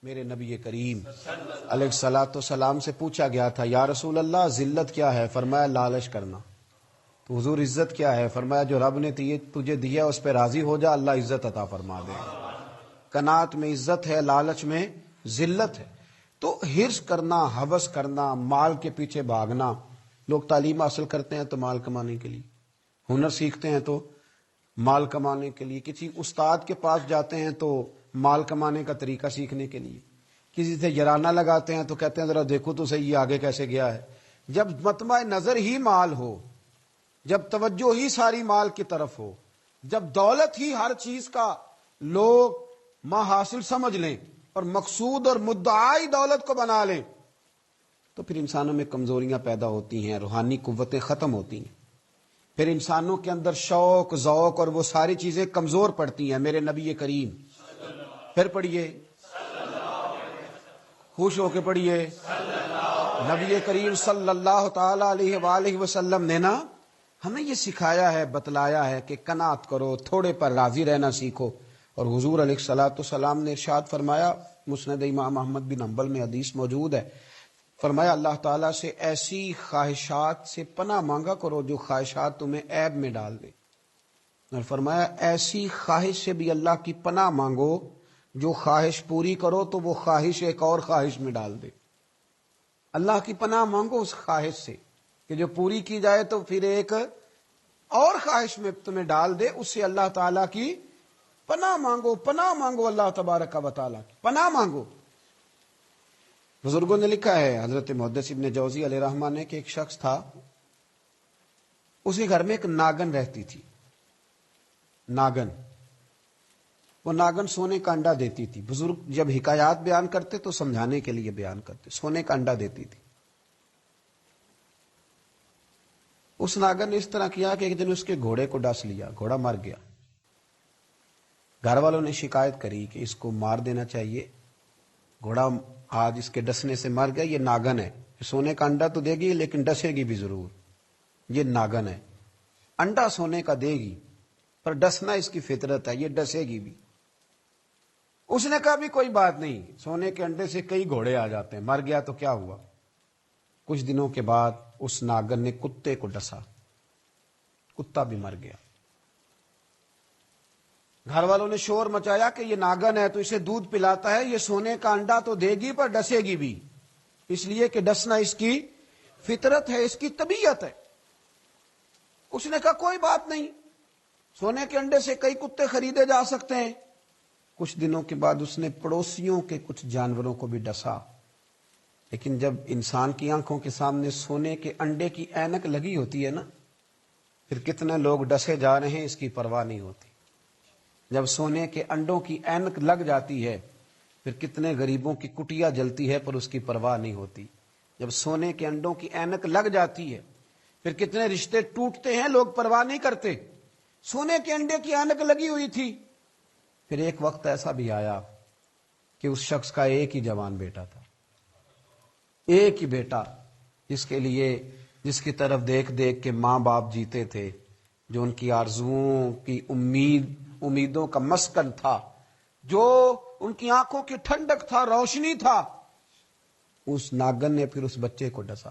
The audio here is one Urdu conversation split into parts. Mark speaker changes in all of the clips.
Speaker 1: میرے نبی کریم علیہ الصلوۃ والسلام سے پوچھا گیا تھا یا رسول اللہ ذلت کیا ہے؟ فرمایا لالچ کرنا۔ تو حضور عزت کیا ہے؟ فرمایا جو رب نے تجھے دیا اس پہ راضی ہو جا، اللہ عزت عطا فرما دے گا۔ قناعت میں عزت ہے، لالچ میں ذلت ہے۔ تو حرص کرنا، ہوس کرنا، مال کے پیچھے بھاگنا، لوگ تعلیم حاصل کرتے ہیں تو مال کمانے کے لیے، ہنر سیکھتے ہیں تو مال کمانے کے لیے، کسی استاد کے پاس جاتے ہیں تو مال کمانے کا طریقہ سیکھنے کے لیے، کسی سے یارانہ لگاتے ہیں تو کہتے ہیں ذرا دیکھو تو صحیح یہ آگے کیسے گیا ہے۔ جب مطمع نظر ہی مال ہو، جب توجہ ہی ساری مال کی طرف ہو، جب دولت ہی ہر چیز کا لوگ حاصل سمجھ لیں اور مقصود اور مدعائی دولت کو بنا لیں، تو پھر انسانوں میں کمزوریاں پیدا ہوتی ہیں، روحانی قوتیں ختم ہوتی ہیں، پھر انسانوں کے اندر شوق، ذوق اور وہ ساری چیزیں کمزور پڑتی ہیں۔ میرے نبی کریم، پھر پڑھیے، خوش ہو کے پڑھیے، نبی کریم صلی اللہ تعالی علیہ وآلہ وسلم نے نا ہمیں یہ سکھایا ہے، بتلایا ہے کہ قناعت کرو، تھوڑے پر راضی رہنا سیکھو۔ اور حضور علیہ الصلوۃ والسلام نے ارشاد فرمایا، مسند امام احمد بن حنبل میں حدیث موجود ہے، فرمایا اللہ تعالیٰ سے ایسی خواہشات سے پناہ مانگا کرو جو خواہشات تمہیں عیب میں ڈال دے، اور فرمایا ایسی خواہش سے بھی اللہ کی پناہ مانگو جو خواہش پوری کرو تو وہ خواہش ایک اور خواہش میں ڈال دے۔ اللہ کی پناہ مانگو اس خواہش سے کہ جو پوری کی جائے تو پھر ایک اور خواہش میں تمہیں ڈال دے، اس سے اللہ تعالیٰ کی پناہ مانگو، پناہ مانگو، اللہ تبارک و تعالیٰ کی پناہ مانگو۔ بزرگوں نے لکھا ہے، حضرت محدث ابن جوزی علیہ رحمہ نے، کہ ایک شخص تھا، اسی گھر میں ایک ناگن رہتی تھی۔ ناگن، وہ ناگن سونے کا انڈا دیتی تھی۔ بزرگ جب حکایات بیان کرتے تو سمجھانے کے لیے بیان کرتے، سونے کا انڈا دیتی تھی۔ اس ناگن نے اس طرح کیا کہ ایک دن اس کے گھوڑے کو ڈس لیا، گھوڑا مر گیا۔ گھر والوں نے شکایت کری کہ اس کو مار دینا چاہیے، گھوڑا آج اس کے ڈسنے سے مر گیا، یہ ناگن ہے، سونے کا انڈا تو دے گی لیکن ڈسے گی بھی ضرور، یہ ناگن ہے، انڈا سونے کا دے گی پر ڈسنا اس کی فطرت ہے، یہ ڈسے گی بھی۔ اس نے کہا بھی کوئی بات نہیں، سونے کے انڈے سے کئی گھوڑے آ جاتے ہیں، مر گیا تو کیا ہوا۔ کچھ دنوں کے بعد اس ناگن نے کتے کو ڈسا، کتا بھی مر گیا۔ گھر والوں نے شور مچایا کہ یہ ناگن ہے تو اسے دودھ پلاتا ہے، یہ سونے کا انڈا تو دے گی پر ڈسے گی بھی، اس لیے کہ ڈسنا اس کی فطرت ہے، اس کی طبیعت ہے۔ اس نے کہا کوئی بات نہیں، سونے کے انڈے سے کئی کتے خریدے جا سکتے ہیں۔ کچھ دنوں کے بعد اس نے پڑوسیوں کے کچھ جانوروں کو بھی ڈسا، لیکن جب انسان کی آنکھوں کے سامنے سونے کے انڈے کی اینک لگی ہوتی ہے نا، پھر کتنے لوگ ڈسے جا رہے ہیں اس کی پرواہ نہیں ہوتی۔ جب سونے کے انڈوں کی اینک لگ جاتی ہے پھر کتنے غریبوں کی کٹیا جلتی ہے پر اس کی پرواہ نہیں ہوتی۔ جب سونے کے انڈوں کی اینک لگ جاتی ہے پھر کتنے رشتے ٹوٹتے ہیں، لوگ پرواہ نہیں کرتے۔ سونے کے انڈے کی اینک لگی ہوئی تھی۔ پھر ایک وقت ایسا بھی آیا کہ اس شخص کا ایک ہی جوان بیٹا تھا، ایک ہی بیٹا، جس کی طرف دیکھ دیکھ کے ماں باپ جیتے تھے، جو ان کی آرزوؤں کی امیدوں کا مسکن تھا، جو ان کی آنکھوں کی ٹھنڈک تھا، روشنی تھا۔ اس ناگن نے پھر اس بچے کو ڈسا،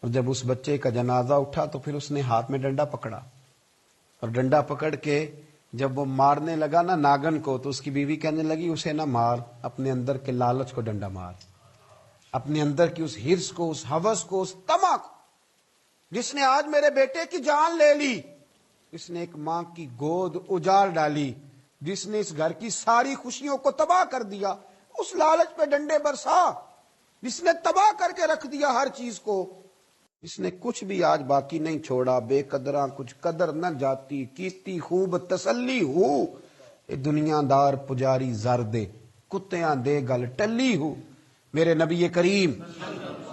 Speaker 1: اور جب اس بچے کا جنازہ اٹھا تو پھر اس نے ہاتھ میں ڈنڈا پکڑا، اور ڈنڈا پکڑ کے جب وہ مارنے لگا نا ناگن کو، تو اس کی بیوی کہنے لگی اسے نہ مار، اپنے اندر کے لالچ کو ڈنڈا مار، اپنے اندر کی اس حرص کو، اس ہوس کو، اس طمع کو، جس نے آج میرے بیٹے کی جان لے لی، جس نے ایک ماں کی گود اجاڑ ڈالی، جس نے اس گھر کی ساری خوشیوں کو تباہ کر دیا، اس لالچ پہ ڈنڈے برسا، جس نے تباہ کر کے رکھ دیا ہر چیز کو، جس نے کچھ بھی آج باقی نہیں چھوڑا، بے قدراں کچھ قدر نہ جاتی، کیتی خوب تسلی ہو، اے دنیا دار پجاری زر دے، کتیاں دے گل ٹلی ہو۔ میرے نبی کریم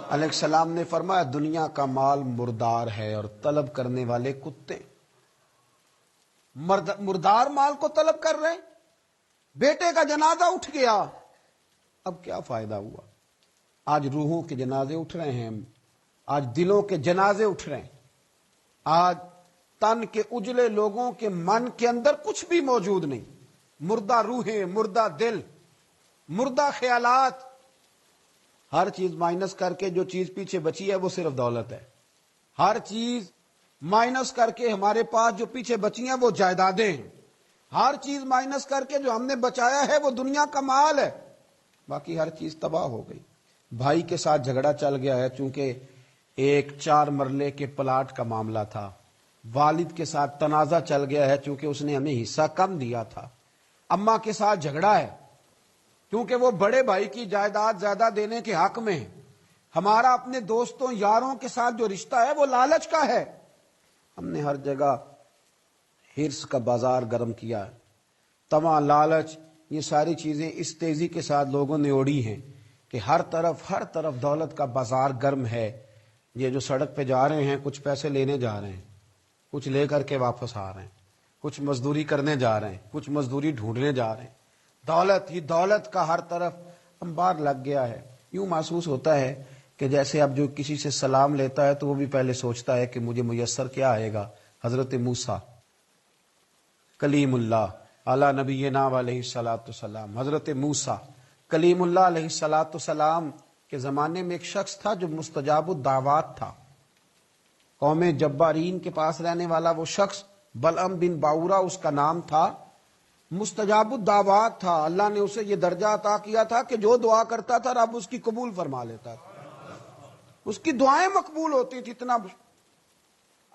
Speaker 1: علیہ السلام نے فرمایا دنیا کا مال مردار ہے اور طلب کرنے والے کتے، مردار مال کو طلب کر رہے۔ بیٹے کا جنازہ اٹھ گیا، اب کیا فائدہ ہوا؟ آج روحوں کے جنازے اٹھ رہے ہیں، آج دلوں کے جنازے اٹھ رہے ہیں، آج تن کے اجلے لوگوں کے من کے اندر کچھ بھی موجود نہیں، مردہ روحیں، مردہ دل۔ مردہ خیالات، ہر چیز مائنس کر کے جو چیز پیچھے بچی ہے وہ صرف دولت ہے. ہر چیز مائنس کر کے ہمارے پاس جو پیچھے بچی ہیں وہ جائیدادیں ہیں. ہر چیز مائنس کر کے جو ہم نے بچایا ہے وہ دنیا کا مال ہے. باقی ہر چیز تباہ ہو گئی. بھائی کے ساتھ جھگڑا چل گیا ہے چونکہ ایک 4 مرلے کے پلاٹ کا معاملہ تھا. والد کے ساتھ تنازع چل گیا ہے چونکہ اس نے ہمیں حصہ کم دیا تھا. اماں کے ساتھ جھگڑا ہے کیونکہ وہ بڑے بھائی کی جائیداد زیادہ دینے کے حق میں ہے. ہمارا اپنے دوستوں یاروں کے ساتھ جو رشتہ ہے وہ لالچ کا ہے. ہم نے ہر جگہ ہرس کا بازار گرم کیا ہے. طمع، لالچ، یہ ساری چیزیں اس تیزی کے ساتھ لوگوں نے اوڑھی ہیں کہ ہر طرف دولت کا بازار گرم ہے. یہ جو سڑک پہ جا رہے ہیں کچھ پیسے لینے جا رہے ہیں، کچھ لے کر کے واپس آ رہے ہیں، کچھ مزدوری کرنے جا رہے ہیں، کچھ مزدوری ڈھونڈنے جا رہے ہیں. دولت ہی دولت کا ہر طرف انبار لگ گیا ہے. یوں محسوس ہوتا ہے کہ جیسے اب جو کسی سے سلام لیتا ہے تو وہ بھی پہلے سوچتا ہے کہ مجھے میسر کیا آئے گا. حضرت موسیٰ کلیم اللہ علی نبینا علیہ الصلوۃ والسلام، حضرت موسیٰ کلیم اللہ علیہ الصلوۃ والسلام کے زمانے میں ایک شخص تھا جو مستجاب الدعوات تھا. قوم جبارین کے پاس رہنے والا وہ شخص بلعم بن باورا اس کا نام تھا. مستجاب الدعوات تھا. اللہ نے اسے یہ درجہ عطا کیا تھا کہ جو دعا کرتا تھا رب اس کی قبول فرما لیتا تھا. اس کی دعائیں مقبول ہوتی تھی. اتنا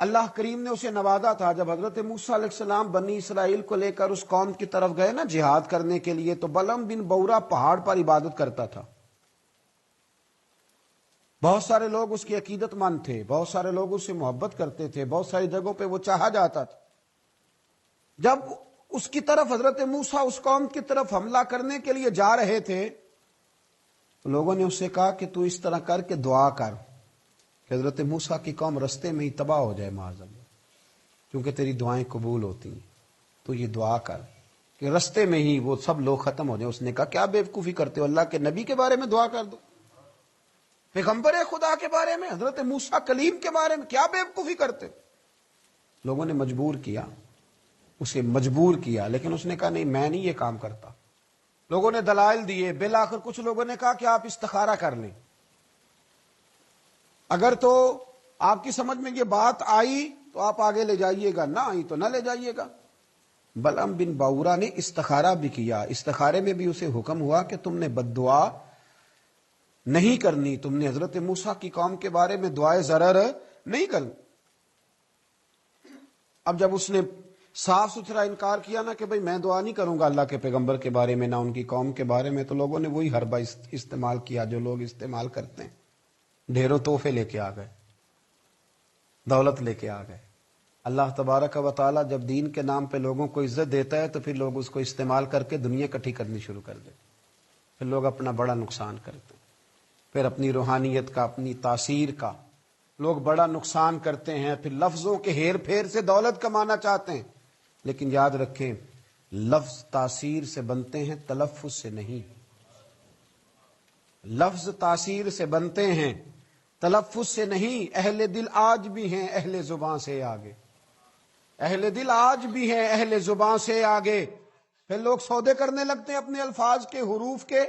Speaker 1: اللہ کریم نے اسے نوازا تھا. جب حضرت موسیٰ علیہ السلام بنی اسرائیل کو لے کر اس قوم کی طرف گئے نا جہاد کرنے کے لیے، تو بلعم بن باورا پہاڑ پر عبادت کرتا تھا. بہت سارے لوگ اس کی عقیدت مند تھے، بہت سارے لوگ اس سے محبت کرتے تھے، بہت ساری جگہوں پہ وہ چاہا جاتا تھا. جب اس کی طرف حضرت موسیٰ اس قوم کی طرف حملہ کرنے کے لیے جا رہے تھے تو لوگوں نے اس سے کہا کہ تو اس طرح کر کے دعا کر کہ حضرت موسیٰ کی قوم رستے میں ہی تباہ ہو جائے معاذ اللہ، کیونکہ تیری دعائیں قبول ہوتی ہیں. تو یہ دعا کر کہ رستے میں ہی وہ سب لوگ ختم ہو جائیں. اس نے کہا کیا بیوقوفی کرتے ہو، اللہ کے نبی کے بارے میں دعا کر دو، پیغمبر خدا کے بارے میں، حضرت موسیٰ کلیم کے بارے میں کیا بیوقوفی کرتے. لوگوں نے مجبور کیا، اسے مجبور کیا، لیکن اس نے کہا نہیں میں نہیں یہ کام کرتا. لوگوں نے دلائل دیے. بالآخر کچھ لوگوں نے کہا کہ آپ استخارہ کر لیں، اگر تو آپ کی سمجھ میں یہ بات آئی تو آپ آگے لے جائیے گا، نہ آئی تو نہ لے جائیے گا. بلعم بن باورا نے استخارہ بھی کیا. استخارے میں بھی اسے حکم ہوا کہ تم نے بد دعا نہیں کرنی، تم نے حضرت موسیٰ کی قوم کے بارے میں دعائے ضرر نہیں کرنی. اب جب اس نے صاف ستھرا انکار کیا نا کہ بھئی میں دعا نہیں کروں گا اللہ کے پیغمبر کے بارے میں، نہ ان کی قوم کے بارے میں، تو لوگوں نے وہی حربہ استعمال کیا جو لوگ استعمال کرتے ہیں. ڈھیروں تحفے لے کے آ گئے، دولت لے کے آ گئے. اللہ تبارک و تعالیٰ جب دین کے نام پہ لوگوں کو عزت دیتا ہے تو پھر لوگ اس کو استعمال کر کے دنیا اکٹھی کرنی شروع کر دیتے. پھر لوگ اپنا بڑا نقصان کرتے ہیں، پھر اپنی روحانیت کا، اپنی تاثیر کا لوگ بڑا نقصان کرتے ہیں. پھر لفظوں کے ہیر پھیر سے دولت کمانا چاہتے ہیں. لیکن یاد رکھیں لفظ تاثیر سے بنتے ہیں، تلفظ سے نہیں. لفظ تاثیر سے بنتے ہیں، تلفظ سے نہیں. اہل دل آج بھی ہیں اہل زباں سے آگے، اہل دل آج بھی ہیں اہل زباں سے آگے. پھر لوگ سودے کرنے لگتے ہیں اپنے الفاظ کے، حروف کے.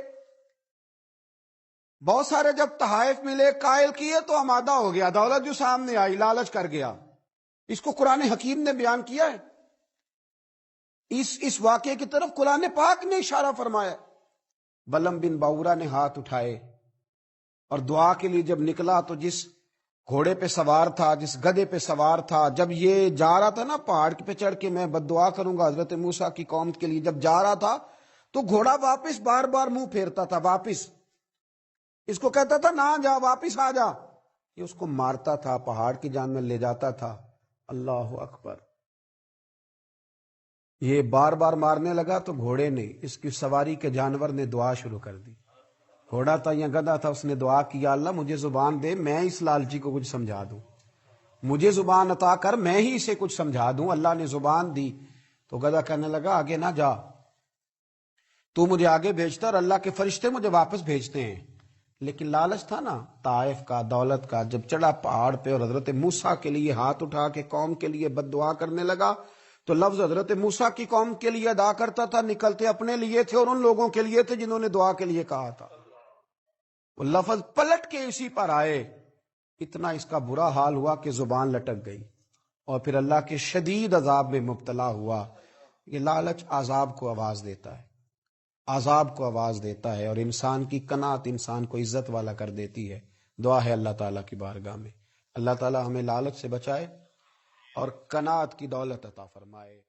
Speaker 1: بہت سارے جب تحائف ملے، قائل کیے تو آمادہ ہو گیا. دولت جو سامنے آئی لالچ کر گیا. اس کو قرآن حکیم نے بیان کیا ہے. اس واقعے کی طرف قرآن پاک نے اشارہ فرمایا. بلعم بن باورا نے ہاتھ اٹھائے اور دعا کے لیے جب نکلا تو جس گھوڑے پہ سوار تھا، جس گدھے پہ سوار تھا، جب یہ جا رہا تھا نا پہاڑ پہ چڑھ کے میں بد دعا کروں گا حضرت موسیٰ کی قوم کے لیے، جب جا رہا تھا تو گھوڑا واپس بار بار منہ پھیرتا تھا. واپس اس کو کہتا تھا نہ جا، واپس آ جا. یہ اس کو مارتا تھا، پہاڑ کی جان میں لے جاتا تھا. اللہ اکبر. یہ بار بار مارنے لگا تو گھوڑے نے، اس کی سواری کے جانور نے دعا شروع کر دی. گھوڑا تھا یا گدھا تھا، اس نے دعا کیا اللہ مجھے زبان دے، میں اس لالچی کو کچھ سمجھا دوں، مجھے زبان عطا کر، میں ہی اسے کچھ سمجھا دوں. اللہ نے زبان دی تو گدھا کہنے لگا آگے نہ جا، تو مجھے آگے بھیجتا اور اللہ کے فرشتے مجھے واپس بھیجتے ہیں. لیکن لالچ تھا نا طائف کا، دولت کا. جب چڑھا پہاڑ پہ اور حضرت موسیٰ کے لیے ہاتھ اٹھا کے قوم کے لیے بد دعا کرنے لگا تو لفظ حضرت موسیٰ کی قوم کے لیے ادا کرتا تھا، نکلتے اپنے لیے تھے اور ان لوگوں کے لیے تھے جنہوں نے دعا کے لیے کہا تھا۔ وہ لفظ پلٹ کے اسی پر آئے، اتنا اس کا برا حال ہوا کہ زبان لٹک گئی اور پھر اللہ کے شدید عذاب میں مبتلا ہوا۔ یہ لالچ عذاب کو آواز دیتا ہے، عذاب کو آواز دیتا ہے، اور انسان کی قناعت انسان کو عزت والا کر دیتی ہے۔ دعا ہے اللہ تعالیٰ کی بارگاہ میں اللہ تعالیٰ ہمیں لالچ سے بچائے اور قناعت کی دولت عطا فرمائے۔